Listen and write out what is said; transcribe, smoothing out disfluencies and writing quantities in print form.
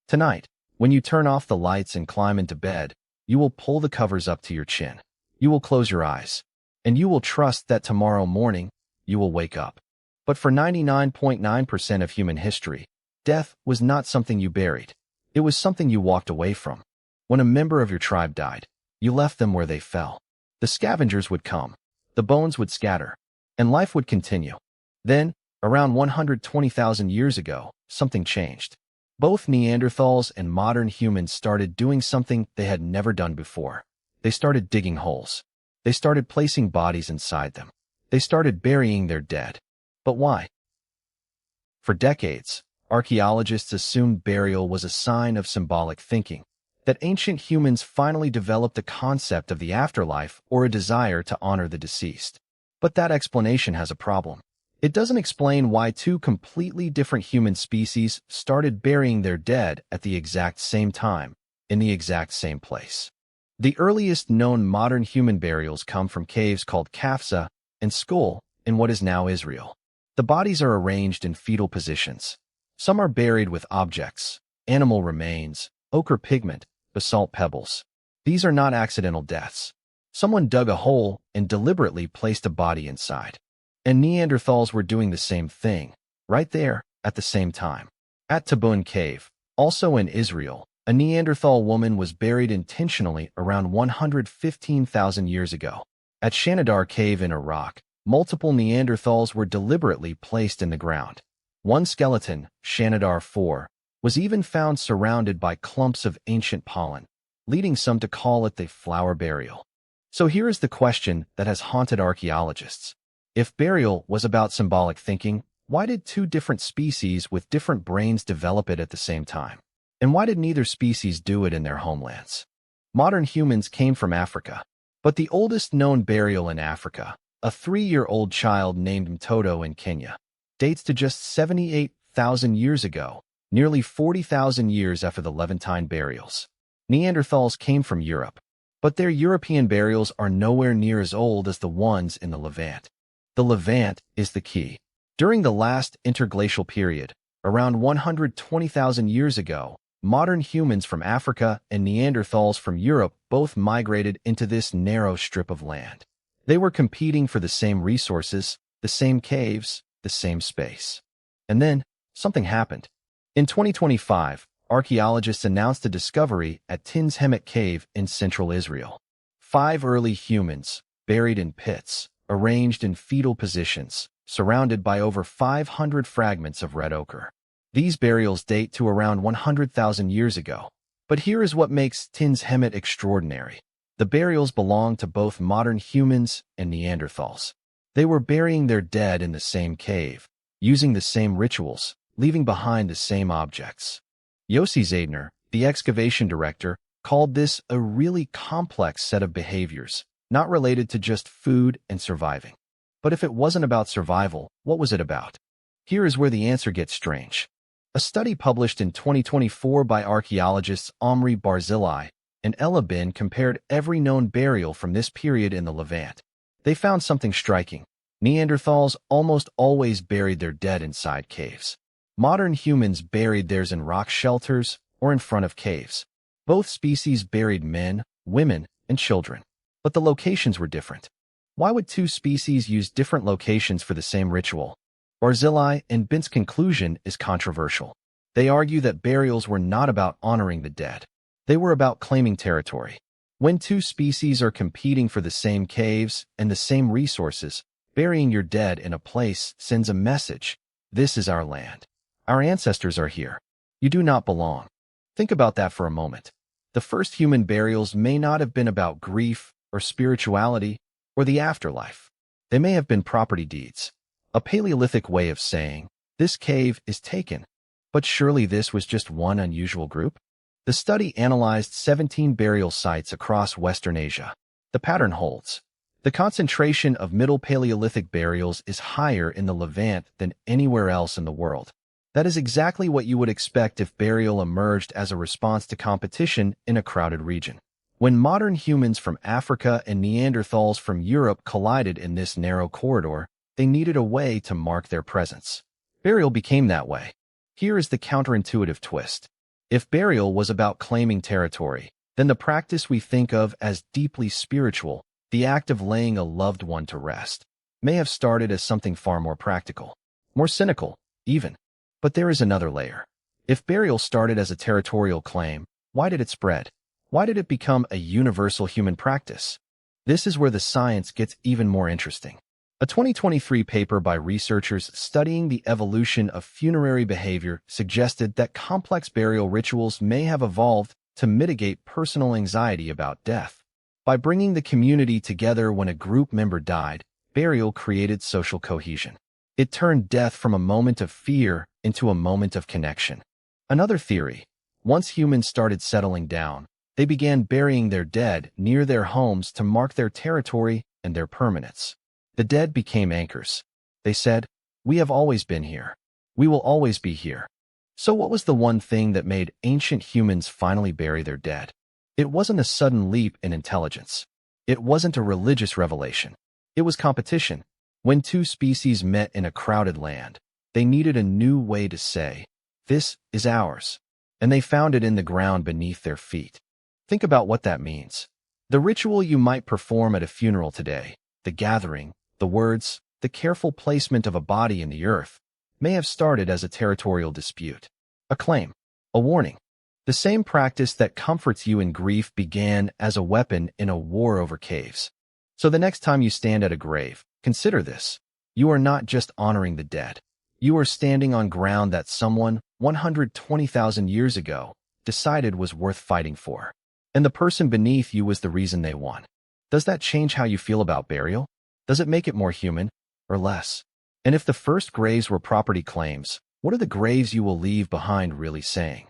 Tonight, when you turn off the lights and climb into bed, you will pull the covers up to your chin. You will close your eyes, and you will trust that tomorrow morning you will wake up. But for 99.9% of human history, death was not something you buried. It was something you walked away from. When a member of your tribe died, you left them where they fell. The scavengers would come, the bones would scatter, and life would continue. Then, around 120,000 years ago, something changed. Both Neanderthals and modern humans started doing something they had never done before. They started digging holes. They started placing bodies inside them. They started burying their dead. But why? For decades, archaeologists assumed burial was a sign of symbolic thinking, that ancient humans finally developed the concept of the afterlife or a desire to honor the deceased. But that explanation has a problem. It doesn't explain why two completely different human species started burying their dead at the exact same time, in the exact same place. The earliest known modern human burials come from caves called Qafzeh and Skhul in what is now Israel. The bodies are arranged in fetal positions. Some are buried with objects, animal remains, ochre pigment, basalt pebbles. These are not accidental deaths. Someone dug a hole and deliberately placed a body inside. And Neanderthals were doing the same thing, right there, at the same time. At Tabun Cave, also in Israel, a Neanderthal woman was buried intentionally around 115,000 years ago. At Shanidar Cave in Iraq, multiple Neanderthals were deliberately placed in the ground. One skeleton, Shanidar 4, was even found surrounded by clumps of ancient pollen, leading some to call it the flower burial. So here is the question that has haunted archaeologists. If burial was about symbolic thinking, why did two different species with different brains develop it at the same time? And why did neither species do it in their homelands? Modern humans came from Africa, but the oldest known burial in Africa, a 3-year-old child named Mtoto in Kenya, dates to just 78,000 years ago, nearly 40,000 years after the Levantine burials. Neanderthals came from Europe, but their European burials are nowhere near as old as the ones in the Levant. The Levant is the key. During the last interglacial period, around 120,000 years ago, modern humans from Africa and Neanderthals from Europe both migrated into this narrow strip of land. They were competing for the same resources, the same caves, the same space. And then, something happened. In 2025, archaeologists announced a discovery at Tinshemet Cave in central Israel. 5 early humans, buried in pits, arranged in fetal positions, surrounded by over 500 fragments of red ochre. These burials date to around 100,000 years ago. But here is what makes Tinshemet extraordinary. The burials belong to both modern humans and Neanderthals. They were burying their dead in the same cave, using the same rituals, leaving behind the same objects. Yossi Zaidner, the excavation director, called this a really complex set of behaviors, not related to just food and surviving. But if it wasn't about survival, what was it about? Here is where the answer gets strange. A study published in 2024 by archaeologists Omry, Barzilai, and Ella Bin compared every known burial from this period in the Levant. They found something striking. Neanderthals almost always buried their dead inside caves. Modern humans buried theirs in rock shelters or in front of caves. Both species buried men, women, and children. But the locations were different. Why would two species use different locations for the same ritual? Barzilai and Bin's conclusion is controversial. They argue that burials were not about honoring the dead. They were about claiming territory. When two species are competing for the same caves and the same resources, burying your dead in a place sends a message. This is our land. Our ancestors are here. You do not belong. Think about that for a moment. The first human burials may not have been about grief or spirituality or the afterlife. They may have been property deeds, a Paleolithic way of saying, this cave is taken. But surely this was just one unusual group? The study analyzed 17 burial sites across Western Asia. The pattern holds. The concentration of Middle Paleolithic burials is higher in the Levant than anywhere else in the world. That is exactly what you would expect if burial emerged as a response to competition in a crowded region. When modern humans from Africa and Neanderthals from Europe collided in this narrow corridor, they needed a way to mark their presence. Burial became that way. Here is the counterintuitive twist. If burial was about claiming territory, then the practice we think of as deeply spiritual, the act of laying a loved one to rest, may have started as something far more practical, more cynical, even. But there is another layer. If burial started as a territorial claim, why did it spread? Why did it become a universal human practice? This is where the science gets even more interesting. A 2023 paper by researchers studying the evolution of funerary behavior suggested that complex burial rituals may have evolved to mitigate personal anxiety about death. By bringing the community together when a group member died, burial created social cohesion. It turned death from a moment of fear into a moment of connection. Another theory: once humans started settling down, they began burying their dead near their homes to mark their territory and their permanence. The dead became anchors. They said, "We have always been here. We will always be here." So what was the one thing that made ancient humans finally bury their dead? It wasn't a sudden leap in intelligence. It wasn't a religious revelation. It was competition. When two species met in a crowded land, they needed a new way to say, "This is ours." And they found it in the ground beneath their feet. Think about what that means. The ritual you might perform at a funeral today, the gathering, the words, the careful placement of a body in the earth, may have started as a territorial dispute, a claim, a warning. The same practice that comforts you in grief began as a weapon in a war over caves. So the next time you stand at a grave, consider this. You are not just honoring the dead. You are standing on ground that someone 120,000 years ago decided was worth fighting for. And the person beneath you was the reason they won. Does that change how you feel about burial? Does it make it more human or less? And if the first graves were property claims, what are the graves you will leave behind really saying?